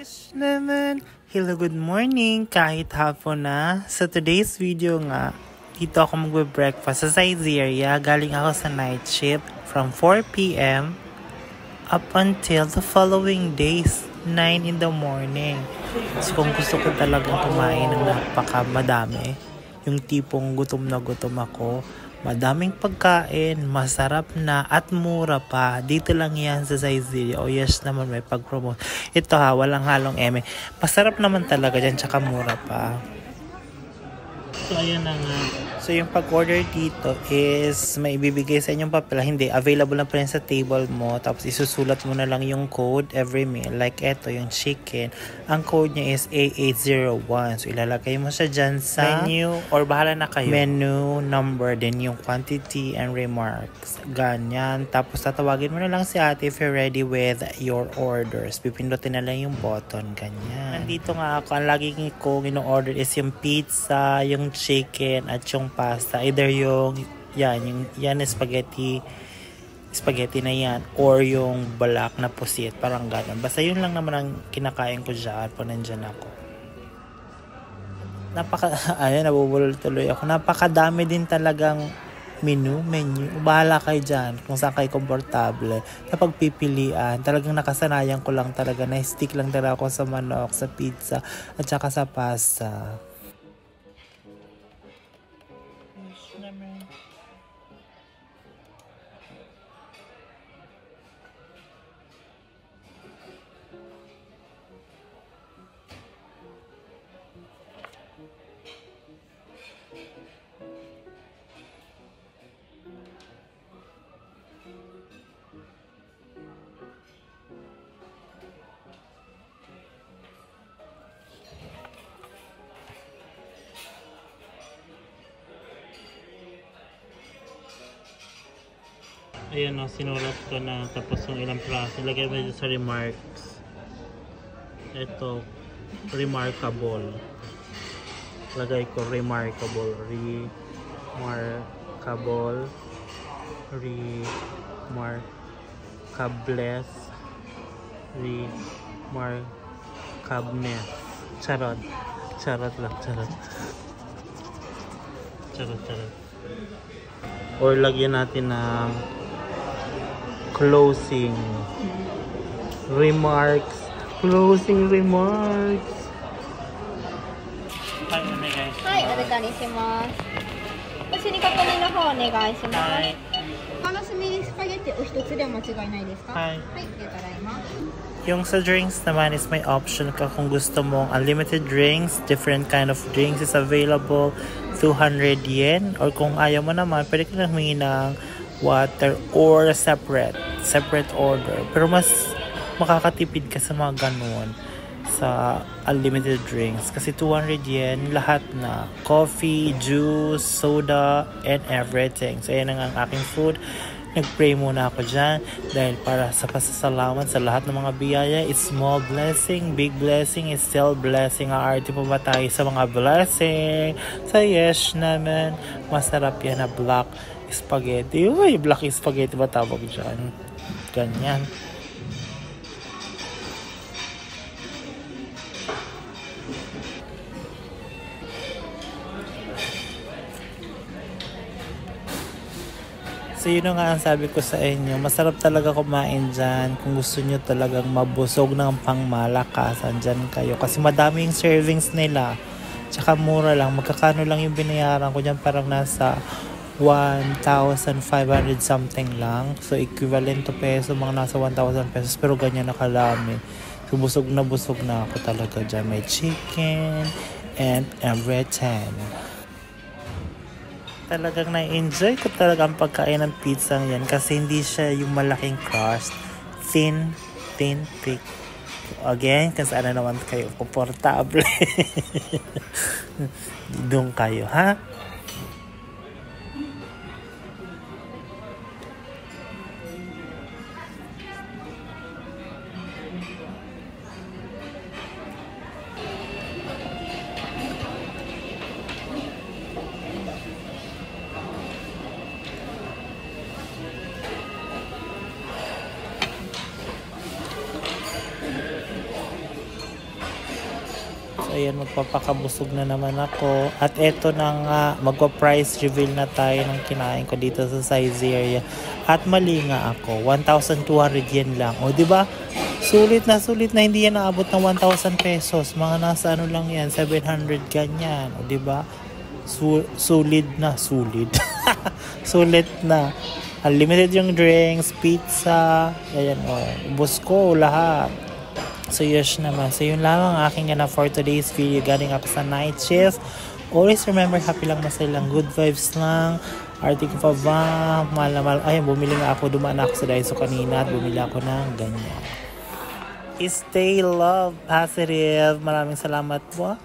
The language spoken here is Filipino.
Yes naman! Hello, good morning! Kahit hapon na. Sa today's video nga, dito ako magbe-breakfast sa Saizeriya. Galing ako sa night shift from 4 p.m. up until the following days, 9 in the morning. So kung gusto ko talagang kumain ng napakamadami, yung tipong gutom na gutom ako, madaming pagkain, masarap na at mura pa. Dito lang yan sa Saizeriya. Oh yes naman, may pag-promote. Ito ha, walang halong eme. Masarap naman talaga dyan, tsaka mura pa. So ayan na nga. So yung pag-order dito is may ibibigay sa inyong papel. Hindi, available na pa rin sa table mo. Tapos isusulat mo na lang yung code every meal. Like eto, yung chicken. Ang code niya is A801. So ilalagay mo siya dyan sa menu or bahala na kayo. Menu number, then yung quantity and remarks. Ganyan. Tapos tatawagin mo na lang si ate if you're ready with your orders. Pipindutin na lang yung button. Ganyan. Nandito nga ako. Ang laging ko in-order is yung pizza, yung chicken, at yung pasta. Either yung yan spaghetti na yan, or yung balak na pusit, parang gano'n. Basta yun lang naman ang kinakain ko dyan pag nandyan ako. Nabubulol tuloy ako. Napakadami din talagang menu. Bahala kayo dyan kung saan kayo komportable. Sa pagpipilian, talagang nakasanayan ko lang talaga, na-stick lang talaga ako sa manok, sa pizza, at saka sa pasta. Ayan o, sinulat ko na, tapos yung ilang praso. Lagay mo sa remarks. Ito, remarkable. Lagay ko remarkable. Remarkables. Remarkabness. Charot lang. Charot. Or lagyan natin ng closing remarks. Hi, onegai. はい、お預かりします。おしに確認の方お願いします。はい。パナスミリスパゲッティお一つでお間違いないですか？はい。はい、ありがとうございます。 Yung sa drinks naman is may option ka kung gusto mong unlimited drinks, different kind of drinks is available, 200 yen. Or kung ayaw mo naman, pwede ka lang humingi ng water or separate order. Pero mas makakatipid ka sa mga ganun sa unlimited drinks. Kasi 200 yen, lahat na. Coffee, juice, soda, and everything. So yan ang aking food. Nag-pray muna ako dyan dahil para sa pasasalamat sa lahat ng mga biyaya. It's small blessing, big blessing, it's still blessing. Aarte pa ba tayo sa mga blessing? Sa yes naman, masarap yan na black spaghetti. Uy, black spaghetti ba tawag dyan? Ganyan. So yun nga ang sabi ko sa inyo, masarap talaga kumain dyan kung gusto nyo talagang mabusog ng pangmalakasan dyan kayo. Kasi madami yung servings nila. Tsaka mura lang, magkakano lang yung binayaran ko dyan, parang nasa 1,500 something lang. So equivalent to peso, mga nasa 1,000 pesos, pero ganyan nakalami. So busog na ako talaga dyan. May chicken and everything. Talagang na-enjoy ko talaga ang pagkain ng pizza yan kasi hindi siya yung malaking crust, thin, thick. Again, kung saan na naman kayo komportable. Doon kayo, ha? ayan, magpapakabusog na naman ako. At eto na nga, magpa-price reveal na tayo ng kinain ko dito sa Saizeriya. At mali nga ako, 1,200 yen lang. O, diba? Sulit na hindi yan naabot ng 1,000 pesos. Mga nasa ano lang yan, 700 ganyan. O, diba? Sulit. Sulit na. Unlimited yung drinks, pizza, ayan o. Ubus ko lahat. So yes naman. So yun lamang aking na for today's video. Galing ako sa night shift. Always remember, happy lang, masaya lang, good vibes lang. Artig pa ba? Mahal na mahal. Ayun, bumili nga ako. Dumaan ako sa Daiso kanina at bumili ako ng ganyan. Stay love, positive. Maraming salamat po.